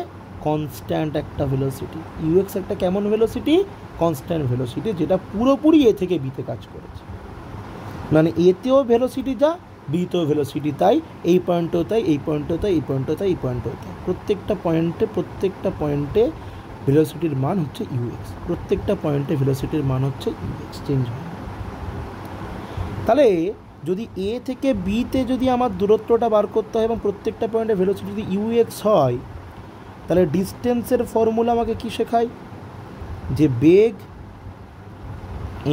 কনস্ট্যান্ট একটা ভেলোসিটি। ইউএক্স একটা কেমন ভেলোসিটি? কনস্ট্যান্ট ভেলোসিটি, যেটা পুরোপুরি এ থেকে বিতে কাজ করেছে। মানে এতেও ভেলোসিটি যা, বিতেও ভেলোসিটি তাই, এই পয়েন্টেও তাই, এই পয়েন্টেও তাই, এই পয়েন্টেও তাই, এই পয়েন্টেও তাই। প্রত্যেকটা পয়েন্টে ভেলোসিটির মান হচ্ছে ইউএক্স। প্রত্যেকটা পয়েন্টে ভেলোসিটির মান হচ্ছে ইউএক্স, চেঞ্জ হয়। তাহলে যদি এ থেকে বিতে যদি আমার দূরত্বটা বার করতে হয় এবং প্রত্যেকটা পয়েন্টে ভেলোসিটি যদি ইউএক্স হয়, তাহলে ডিস্টেন্সের ফর্মুলা আমাকে কি শেখায়? যে বেগ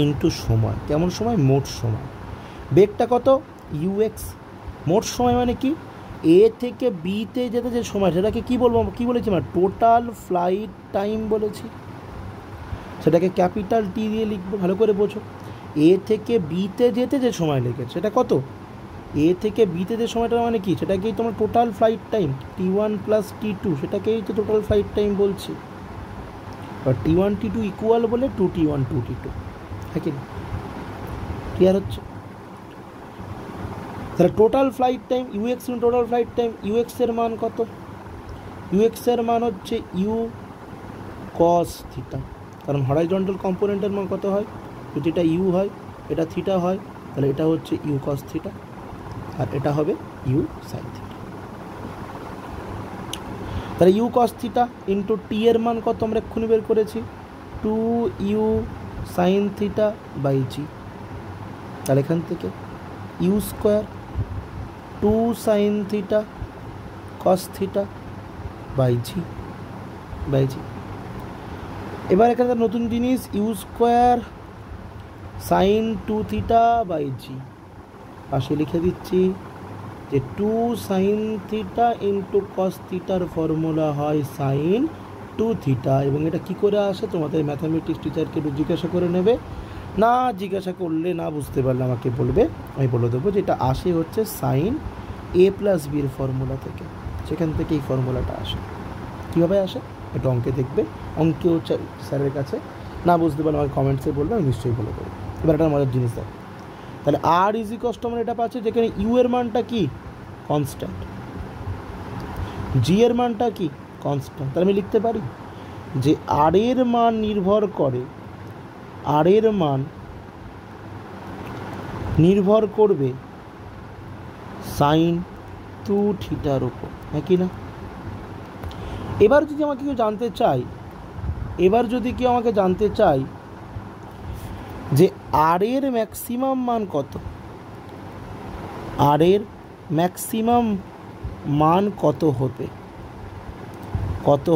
ইন্টু সময়। কেমন সময়? মোট সময়। বেগটা কত? ইউএক্স। মোট সময় মানে কি? এ থেকে বিতে যেতে যে সময়, সেটাকে কি বলবো? কি বলেছি আমরা? টোটাল ফ্লাইট টাইম বলেছি। সেটাকে ক্যাপিটাল টি দিয়ে লিখবো, ভালো করে বোঝো। এ থেকে বিতে যেতে যে সময় লেগেছে সেটা কত? এ থেকে বিতে যে সময়টা মানে কি? সেটাকেই তোমার total flight time, T1 plus T2, সেটাকেই তো টোটাল ফ্লাইট টাইম বলছি। আর T1 T2 ইকুয়াল বলে 2T1 2T2, হ্যাঁ কি না? ক্লিয়ার হচ্ছে? তাহলে total flight time UX total flight time, UX এর মান কত? ইউএক্স এর মান হচ্ছে ইউ কস থিটা, কারণ হরাইজন্টাল কম্পোনেন্টের মান কত হয়? যদি এটা ইউ হয়, এটা থিটা হয়, তাহলে এটা হচ্ছে ইউ কস থিটা, আর এটা হবে ইউ সাইন থিটা। তাহলে you cos theta into T এর মান কত আমরা এক্ষুনি বের করেছি? 2u sign theta by g. তাহলে এখান থেকে u square 2 sine theta cos theta by g. এবার এখানে নতুন জিনিস, u square sine 2 theta by g, পাশে লিখে দিচ্ছি যে 2 সাইন থিটা ইন্টু কস থিটার ফর্মুলা হয় সাইন 2 থিটা। এবং এটা কি করে আসে তোমাদের ম্যাথামেটিক্স টিচারকে একটু জিজ্ঞাসা করে নেবে, না জিজ্ঞাসা করলে না বুঝতে পারলে আমাকে বলবে, আমি বলে দেবো যে এটা আসে হচ্ছে সাইন এ প্লাস বির ফর্মুলা থেকে, সেখান থেকে এই ফর্মুলাটা আসে। কীভাবে আসে এটা অঙ্কে দেখবে, অঙ্কেও স্যারের কাছে না বুঝতে পারলে আমাকে কমেন্টসে বলবে, আমি নিশ্চয়ই বলে দেবো। এবার একটা মজার জিনিস দেখ, তাহলে আর ইজ ইকুয়ালস টু আমরা এটা পাচ্ছি যেখানে ইউ এর মানটা কি কনস্ট্যান্ট, জি এর মানটা কি কনস্ট্যান্ট, তাহলে আমি লিখতে পারি যে আর এর মান নির্ভর করে, আর এর মান নির্ভর করবে সাইন 2 থিটার উপর, হ্যাঁ কি না? এবার যদি আমাকে কেউ জানতে চাই যে আর এর ম্যাক্সিমাম মান কত, আর এর ম্যাক্সিমাম মান কত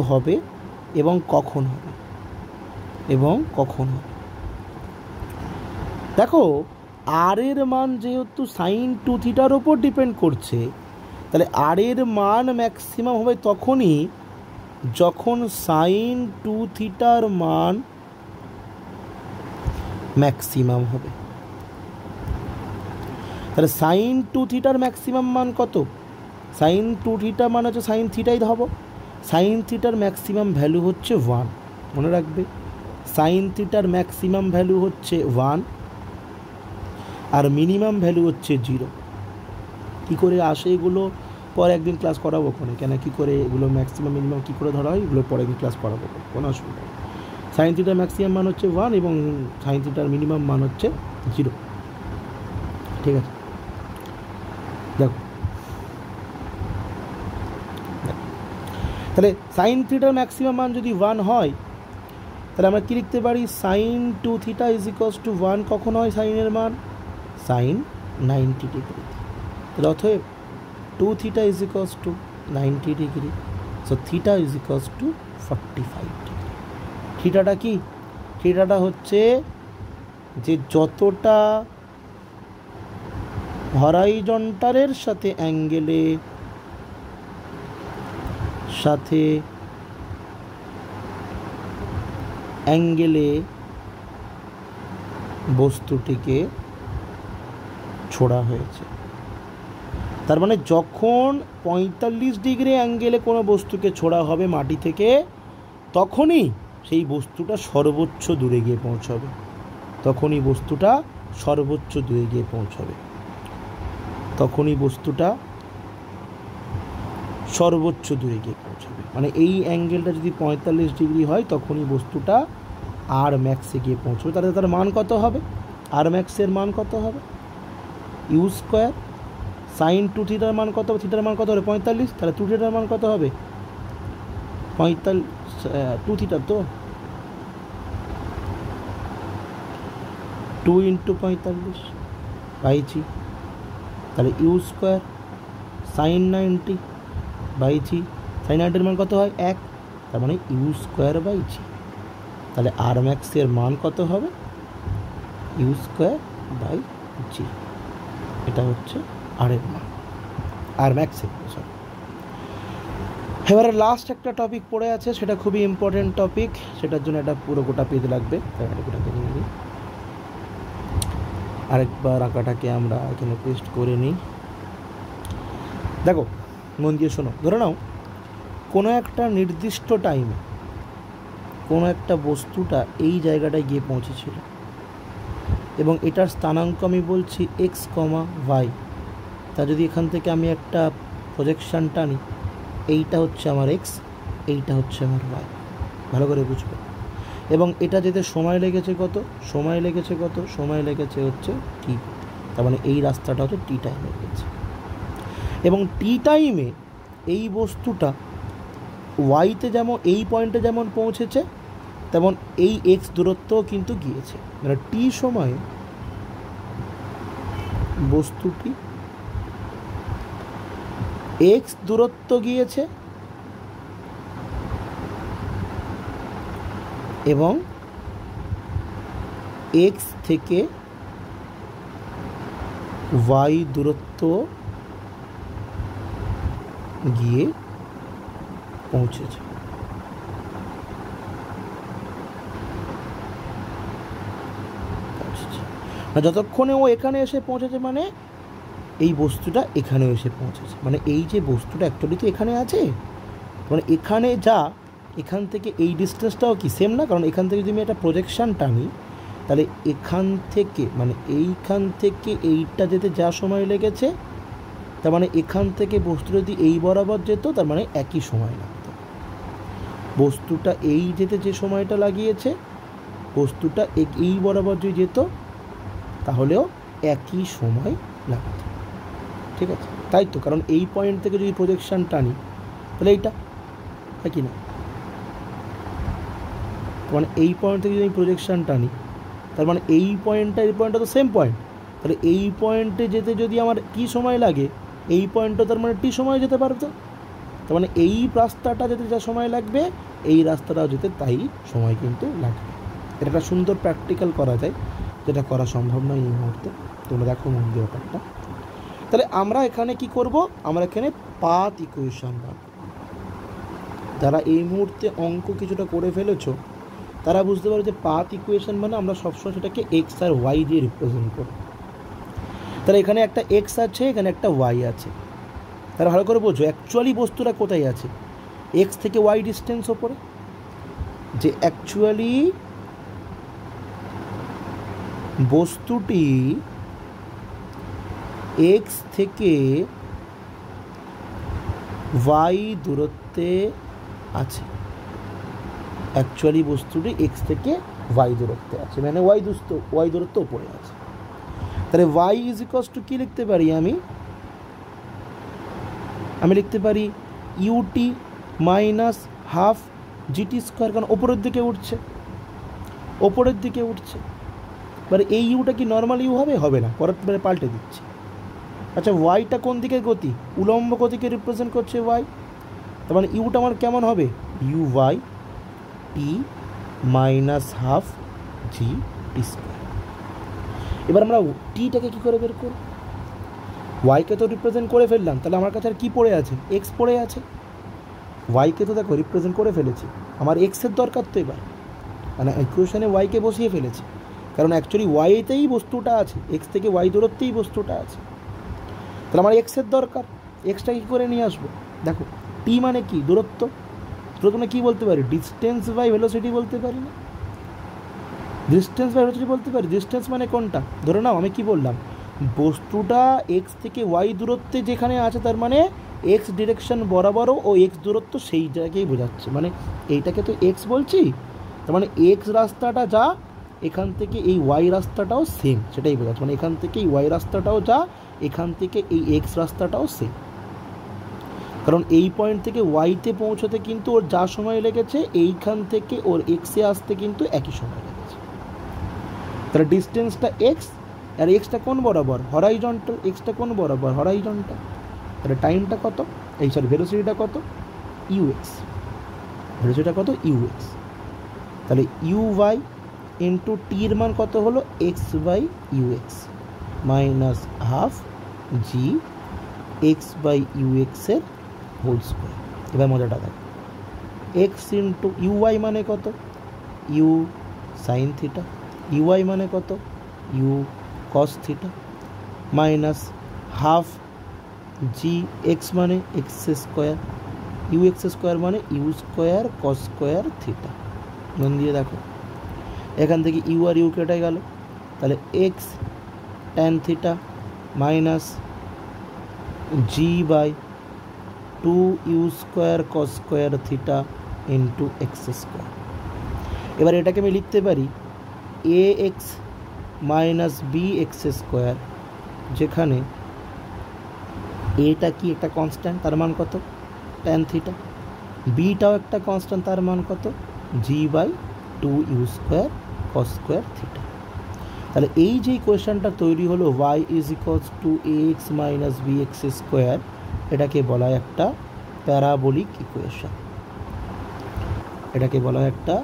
হবে এবং কখন হবে, দেখো আর এর মান যেহেতু সাইন 2 থিটার ওপর ডিপেন্ড করছে, তাহলে আর এর মান ম্যাক্সিমাম হবে তখনই যখন সাইন 2 থিটার মান ম্যাক্সিমাম হবে। তাহলে সাইন 2 থিটার ম্যাক্সিমাম মান কত? সাইন 2 থিটা মান হচ্ছে সাইন থিটাই ধরবো, সাইন থিটার ম্যাক্সিমাম ভ্যালু হচ্ছে 1, মনে রাখবে সাইন থিটার ম্যাক্সিমাম ভ্যালু হচ্ছে 1 আর মিনিমাম ভ্যালু হচ্ছে 0। কী করে আসে এগুলো পরে একদিন ক্লাস করাবো, কেন কী করে এগুলো ম্যাক্সিমাম মিনিমাম কী করে ধরা হয় এগুলো পরে একদিন ক্লাস করাবো, কোনো অসুবিধা নেই। সাইন থিটার ম্যাক্সিমাম মান হচ্ছে 1 এবং সাইন থিটার মিনিমাম মান হচ্ছে 0, ঠিক আছে? দেখো তাহলে সাইন থিটার ম্যাক্সিমাম মান যদি 1 হয়, তাহলে আমরা কী লিখতে পারি? Sine 2 theta is equals to 1 কখন হয় সাইনের মান? Sine 90 degree. তাহলে অতএব 2 theta is equals to 90 degree, so theta is equals to 45 degree. থিটাটা কি? থিটাটা হচ্ছে যে যতটা হরাইজন্টালের সাথে অ্যাঙ্গেলে বস্তুটিকে ছোড়া হয়েছে, তার মানে যখন 45 ডিগ্রি অ্যাঙ্গেলে কোনো বস্তুকে ছোড়া হবে মাটি থেকে, তখনই সেই বস্তুটা সর্বোচ্চ দূরে গিয়ে পৌঁছাবে, মানে এই অ্যাঙ্গেলটা যদি 45 ডিগ্রি হয় তখনই বস্তুটা আর ম্যাক্সে গিয়ে পৌঁছবে। তাহলে তার মান কত হবে? আর ম্যাক্সের মান কত হবে? ইউ স্কোয়ার সাইন 2 থিটার মান কত হবে? থিটার মান কত হবে? 45। তাহলে 2 থিটার মান কত হবে? 2 থিটার তো 2 ইন্টু 45 বাই জি, তাহলে u square sine 90 by g, sine 90-এর মান কত হয়? 1, তার মানে ইউ স্কোয়ার বাই জি। তাহলে আর ম্যাক্সের মান কত হবে? ইউ স্কোয়ার বাই জি, এটা হচ্ছে আর এর মান, আর ম্যাক্সের। এবারে লাস্ট একটা টপিক পড়ে আছে, সেটা খুবই ইম্পর্টেন্ট টপিক, সেটার জন্য এটা পুরো গোটা পেজ লাগবে। গোটাকে নিয়ে নিই, আরেকবার আঁকাটাকে আমরা এখানে পেস্ট করে নিই। দেখো মন দিয়ে শোনো, ধরে নাও কোনো একটা নির্দিষ্ট টাইমে কোনো একটা বস্তুটা এই জায়গাটায় গিয়ে পৌঁছেছিল এবং এটার স্থানাঙ্ক আমি বলছি x, y, তা যদি এখান থেকে আমি একটা প্রজেকশান টানি, এইটা হচ্ছে আমার এক্স, এইটা হচ্ছে আমার ওয়াই, ভালো করে বুঝবে। এবং এটা যেতে সময় লেগেছে কত, সময় লেগেছে হচ্ছে টি, তার মানে এই রাস্তাটা হচ্ছে টি টাইমে গেছে। এবং টি টাইমে এই বস্তুটা ওয়াইতে যেমন এই পয়েন্টে যেমন পৌঁছেছে, তেমন এই এক্স দূরত্বও কিন্তু গিয়েছে। মানে টি সময়ে বস্তুটি এক্স দূরত্ব গিয়েছে এবং এক্স থেকে ওয়াই দূরত্ব গিয়ে পৌঁছেছে। যতক্ষণে ও এখানে এসে পৌঁছেছে মানে এই বস্তুটা এখানে এসে পৌঁছেছে, মানে এই যে বস্তুটা অ্যাকচুয়ালি তো এখানে আছে, মানে এখানে যা, এখান থেকে এই ডিস্টেন্সটাও কি সেম না? কারণ এখান থেকে যদি আমি একটা প্রজেকশান টানি, তাহলে এখান থেকে মানে এইখান থেকে এইটা যেতে যা সময় লেগেছে, তার মানে এখান থেকে বস্তু যদি এই বরাবর যেত, তার মানে একই সময় লাগতো। বস্তুটা এই যেতে যে সময়টা লাগিয়েছে, বস্তুটা এই বরাবর যদি যেত তাহলেও একই সময় লাগতো। ঠিক আছে, তাই তো, কারণ এই পয়েন্ট থেকে যদি প্রজেকশান টানি তাহলে এইটা হয় কি না, মানে এই পয়েন্ট থেকে যদি আমি প্রজেকশান টানি, তার মানে এই পয়েন্টটা তো সেম পয়েন্ট, তাহলে এই পয়েন্টে যেতে যদি আমার কি সময় লাগে, এই পয়েন্টটা তার মানে টি সময় যেতে পারতো, তার মানে এই রাস্তাটা যেতে যা সময় লাগবে, এই রাস্তাটাও যেতে তাই সময় কিন্তু লাগবে। এটা একটা সুন্দর প্র্যাকটিক্যাল করা যায়, যেটা করা সম্ভব নয় এই মুহূর্তে। তোমরা দেখো মন দিয়ে ব্যাপারটা। তাহলে আমরা এখানে কি করব, আমরা এখানে পাথ ইকুয়েশন পাবো। যারা এই মুহূর্তে অঙ্ক কিছুটা করে ফেলেছো তারা বুঝতে পারো যে পাথ ইকুয়েশন মানে আমরা সবসময় সেটাকে এক্স আর ওয়াই দিয়ে রিপ্রেজেন্ট করি। তাহলে এখানে একটা এক্স আছে, এখানে একটা ওয়াই আছে। তারা ভালো করে বোঝো অ্যাকচুয়ালি বস্তুটা কোথায় আছে, এক্স থেকে ওয়াই ডিস্টেন্স ওপরে, যে অ্যাকচুয়ালি বস্তুটি এক্স থেকে ওয়াই দূরত্বে আছে, অ্যাকচুয়ালি বস্তুটি এক্স থেকে ওয়াই দূরত্বে আছে, মানে ওয়াই দূরত্ব উপরে আছে। তাহলে ওয়াই ইজ ইকুয়ালস টু কী লিখতে পারি আমি লিখতে পারি u t minus half g t square, কারণ ওপরের দিকে উঠছে। মানে এই ইউটা কি নর্মাল ইউ হবে না, পরে পাল্টে দিচ্ছি। আচ্ছা, ওয়াইটা কোন দিকে গতি, উলম্ব গতিকে রিপ্রেজেন্ট করছে ওয়াই, তার মানে ইউটা আমার কেমন হবে, u y t minus half g t square. এবার আমরা টিটাকে কী করে বের করব, ওয়াইকে তো রিপ্রেজেন্ট করে ফেললাম, তাহলে আমার কাছে আর কী পড়ে আছে, এক্স পড়ে আছে। ওয়াইকে তো দেখো রিপ্রেজেন্ট করে ফেলেছি, আমার এক্সের দরকার তো এবার, মানে ইকুয়েশনে ওয়াইকে বসিয়ে ফেলেছি, কারণ অ্যাকচুয়ালি ওয়াইতেই বস্তুটা আছে, এক্স থেকে ওয়াই দূরত্বেই বস্তুটা আছে। তাহলে আমার এক্সের দরকার, এক্সটা কী করে নিয়ে আসবো, দেখো টি মানে কি, দূরত্ব মানে কী বলতে পারি, ডিস্টেন্স বাই ভেলোসিটি বলতে পারি না, ডিস্টেন্স মানে কোনটা, ধরে নাও আমি কি বললাম, বস্তুটা এক্স থেকে ওয়াই দূরত্বে যেখানে আছে, তার মানে এক্স ডিরেকশন বরাবরও ও এক্স দূরত্ব সেই জায়গায় বোঝাচ্ছে, মানে এইটাকে তো এক্স বলছি, তার মানে এক্স রাস্তাটা যা, এখান থেকে এই ওয়াই রাস্তাটাও সেম, সেটাই বোঝাচ্ছে, মানে এখান থেকে এই ওয়াই রাস্তাটাও যা, এখান থেকে এই এক্স রাস্তাটাও সেম, কারণ এই পয়েন্ট থেকে ওয়াইতে পৌঁছতে কিন্তু ওর যা সময় লেগেছে, এইখান থেকে ওর এক্সে আসতে কিন্তু একই সময় লেগেছে। তাহলে ডিস্টেন্সটা এক্স, আর এক্সটা কোন বরাবর, হরাইজন্টাল, এক্সটা কোন বরাবর, হরাইজন্টাল। তাহলে টাইমটা কত, ভেলোসিটিটা কত, ইউএক্স, ইউএক্স। তাহলে ইউ ওয়াই ইন্টু টির মান কত হলো, x by u x minus half g x by ইউএক্সের হোল স্কোয়ার। এবার মজাটা দেখ, এক্স ইন্টু ইউওয়াই মানে কত, ইউ সাইন থিটা, ইউওয়াই মানে কত, u cos theta, minus half g x মানে x square, u x square মানে u square cos square theta. মন দিয়ে দেখো, এখান থেকে ইউ আর ইউ কেটে গেল, তাহলে x tan theta minus g by 2u² cos square theta into x square. এবার এটাকে আমি লিখতে পারি a x minus b x square, যেখানে এটা কি একটা কনস্ট্যান্ট, তার মান কত ট্যান থিটা, বিটাও একটা কনস্ট্যান্ট, তার মান কত g by 2u² cos square theta. তাহলে এই যে ইকুয়েশনটা তৈরি হলো y is equals to ax minus bx square, এটাকে বলা হয় একটা প্যারাবোলিক ইকুয়েশন। এটাকে বলা হয় একটা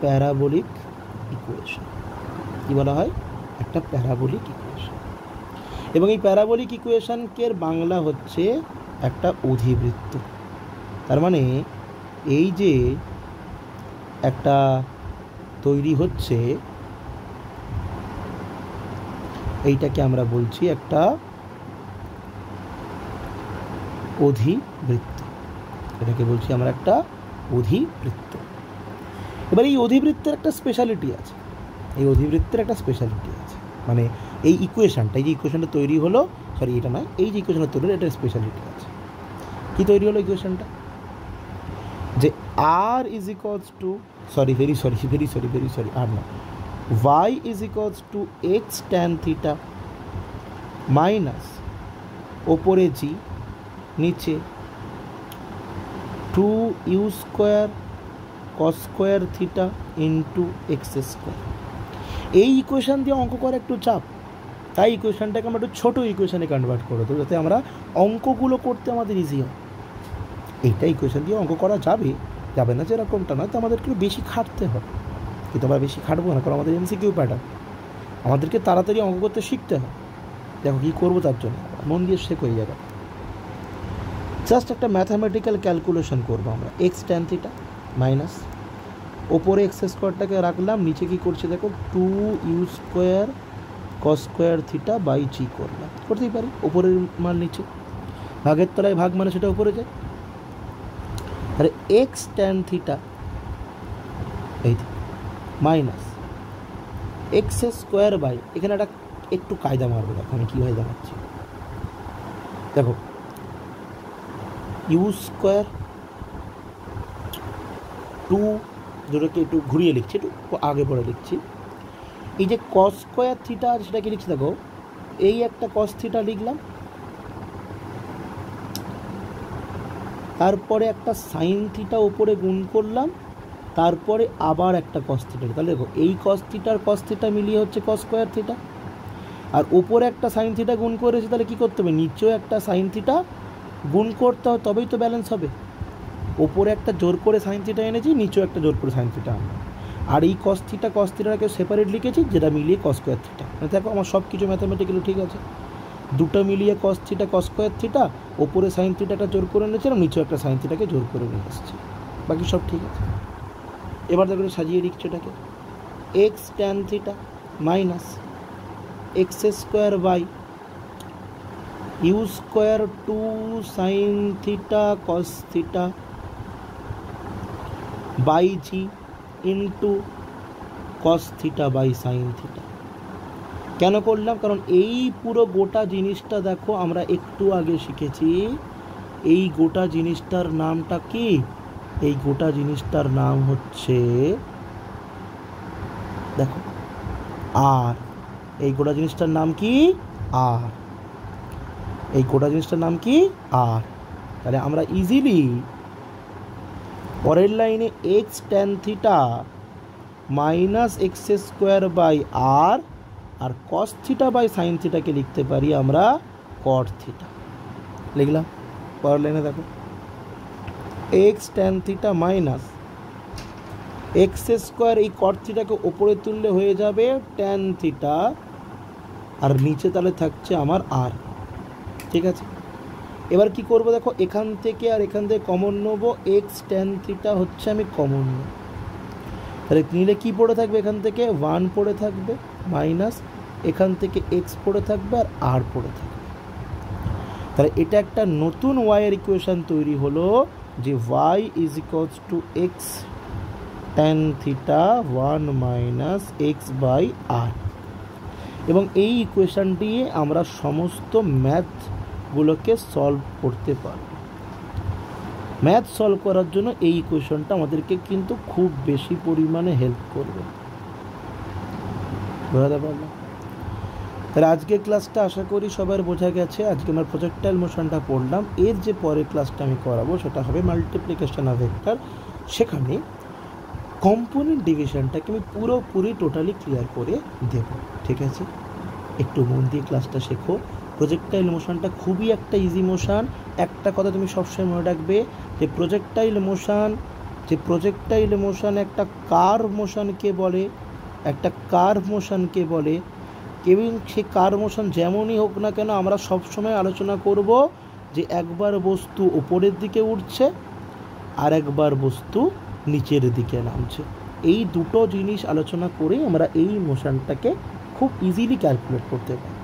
প্যারাবোলিক ইকুয়েশন। কি বলা হয়? একটা প্যারাবোলিক ইকুয়েশন। এবং এই প্যারাবোলিক ইকুয়েশনকে বাংলা হচ্ছে একটা অধিবৃত্ত। তার মানে এই যে একটা তৈরি হচ্ছে, এইটাকে আমরা বলছি একটা অধিবৃত্ত। এটাকে বলছি আমরা একটা অধিবৃত্ত। এবার এই অধিবৃত্তের একটা স্পেশালিটি আছে, এই অধিবৃত্তের একটা স্পেশালিটি আছে, মানে এই ইকুয়েশনটা, এই যে ইকুয়েশনটা তৈরি হলো, সরি এটা নয়, এই যে ইকুয়েশনটা তৈরি হলো, এটার স্পেশালিটি আছে। কি তৈরি হলো ইকুয়েশনটা? যে R is equals to, very sorry R না, y is equals to x tan theta minus ওপরে জি, নিচে 2u² cos square theta into x square. এই ইকুয়েশান দিয়ে অঙ্ক করা একটু চাপ, তাই ইকুয়েশানটাকে আমরা একটু ছোটো ইকুয়েশানে কনভার্ট করে দেবো, যাতে আমরা অঙ্কগুলো করতে আমাদের ইজি হয়। এইটা ইকুয়েশান দিয়ে অঙ্ক করা যাবে না যেরকমটা নয়, তো আমাদেরকে বেশি খাটতে হবে, কিন্তু আমরা বেশি খাটবো না, কারণ আমাদের এমসিকিউ প্যাটার্ন, আমাদেরকে তাড়াতাড়ি অঙ্ক করতে শিখতে হয়। দেখো কী করবো তার জন্য, মন দিয়ে শেখ হয়ে যাবে। জাস্ট একটা ম্যাথামেটিক্যাল ক্যালকুলেশন করবো আমরা। এক্স ট্যান থিটা মাইনাস ওপরে এক্স স্কোয়ারটাকে রাখলাম, নিচে কী করছে দেখো 2u² cos square theta by g করলাম, করতেই পারি, ওপরের মান নিচে, ভাগের তলায় ভাগ মানে সেটা উপরে যায়। তাহলে এক্স ট্যান থিটা এই মাইনাস এক্স স্কোয়ার বাই, এখানে একটা একটু কায়দা মারবে, দেখো আমি কীভাবে জানাচ্ছি। দেখো u² 2, যেটাকে একটু ঘুরিয়ে লিখছি, একটু আগে পরে লিখছি, এই যে cos স্কোয়ার থিটা সেটাকে লিখছি, দেখো এই একটা cos থিটা লিখলাম, তারপরে একটা সাইন থিটা উপরে গুণ করলাম, তারপরে আবার একটা cos থিটা। তাহলে দেখো এই cos থিটা মিলিয়ে হচ্ছে cos স্কোয়ার থিটা, আর উপরে একটা সাইন থিটা গুণ করেছি, তাহলে কী করতে হবে, নিচেও একটা সাইন থিটা গুণ করতে হবে, তবেই তো ব্যালেন্স হবে। ওপরে একটা জোর করে সাইন থিটা এনেছি, নিচেও একটা জোর করে সাইন থিটা আনলাম, আর এই cos থিটাকে সেপারেট লিখেছি, যেটা মিলিয়ে cos স্কোয়ার থিটা। দেখো আমার সব কিছু ম্যাথামেটিক্যালি ঠিক আছে, দুটো মিলিয়ে cos স্কোয়ার থিটা, ওপরে সাইন থিটাটা জোর করে নিয়েছিলাম, নিচেও একটা সাইন থিটাকে জোর করে নিয়ে এসেছি, বাকি সব ঠিক আছে। এবার দেখো সাজিয়ে লিখছি এটাকে, x tan theta minus x square by u² 2 sine theta cos theta by g into cos theta by sine theta. কেন করলাম? কারণ এই পুরো গোটা জিনিসটা দেখো আমরা একটু আগে শিখেছি, এই গোটা জিনিসটার নামটা কি? এই গোটা জিনিসটার নাম হচ্ছে দেখো আর। এই গোটা জিনিসটার নাম কি? আর। এই গোটা জিনিসটার নাম কি? আর। তাহলে আমরা ইজিলি পরের লাইনে x tan theta minus x square by R, আর কস থিটা বাই সাইন থিটাকে লিখতে পারি আমরা কট থিটা। লিখলাম। পরের লাইনে দেখো x tan theta minus x square, এই কট থিটাকে ওপরে তুললে হয়ে যাবে ট্যান থিটা, আর নিচে তাহলে থাকছে আমার আর। ঠিক আছে, এবার কি করব দেখো, এখান থেকে আর এখান থেকে কমন নেবো, এক্স ট্যান থিটা হচ্ছে আমি কমন নেব, তাহলে নিলে কী পড়ে থাকবে, এখান থেকে 1 পড়ে থাকবে মাইনাস এখান থেকে এক্স পড়ে থাকবে আর আর পড়ে থাকবে। তাহলে এটা একটা নতুন ওয়াইয়ের ইকুয়েশন তৈরি হলো, যে y is equals to x tan theta 1 minus x by R. এবং এই ইকুয়েশানটি আমরা সমস্ত ম্যাথ ম্যাথগুলোকে সলভ করতে পারবো। ম্যাথ সলভ করার জন্য এই ইকুয়েশনটা আমাদেরকে কিন্তু খুব বেশি পরিমাণে হেল্প করবে। বোঝাতে পারলাম? তাহলে আজকের ক্লাসটা আশা করি সবার বোঝা গেছে। আজকে আমরা প্রজেক্টাইল মোশনটা পড়লাম। এর যে পরের ক্লাসটা আমি করাবো সেটা হবে মাল্টিপ্লিকেশন অফ ভেক্টর। সেখানে কম্পোনেন্ট ডিভিশনটাকে আমি পুরোপুরি টোটালি ক্লিয়ার করে দেব। ঠিক আছে, একটু মন দিয়ে ক্লাসটা শেখো। প্রজেক্টাইল মোশনটা খুবই একটা ইজি মোশন। একটা কথা তুমি সবসময় মনে রাখবে যে প্রজেক্টাইল মোশন একটা কার্ভ মোশনকে বলে, একটা কার্ভ মোশনকে বলে। এবং সে কার্ভ মোশন যেমনই হোক না কেন আমরা সবসময় আলোচনা করব যে একবার বস্তু ওপরের দিকে উঠছে আর একবার বস্তু নিচের দিকে নামছে। এই দুটো জিনিস আলোচনা করে আমরা এই মোশনটাকে খুব ইজিলি ক্যালকুলেট করতে পারি।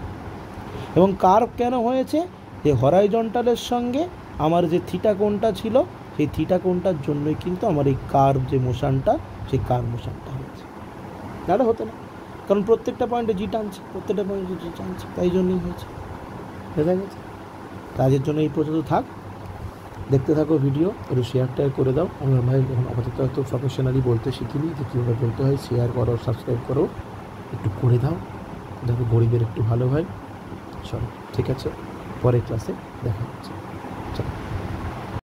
এবং কার্ভ কেন হয়েছে? যে হরাইজন্টালের সঙ্গে আমার যে থিটা কোণটা ছিল সেই থিটা কোণটার জন্যই কিন্তু আমার এই কার্ভ যে মোশনটা, সেই কার্ভ মোশনটা হয়েছে। নাহলে হতো না, কারণ প্রত্যেকটা পয়েন্টে জি টানছে, তাই জন্যই হয়েছে। বোঝা গেছে? কাজের জন্য এই পর্যন্ত থাক, দেখতে থাকো ভিডিও, একটু শেয়ারটা করে দাও। আমার ভাই যখন আপাতত এত প্রফেশনালি বলতে শিখিনি যে কীভাবে বলতে হয়, শেয়ার করো, সাবস্ক্রাইব করো, একটু করে দাও, দেখো গরিবের একটু ভালো হয়। চলো, ঠিক আছে, পরের ক্লাসে দেখা হচ্ছে।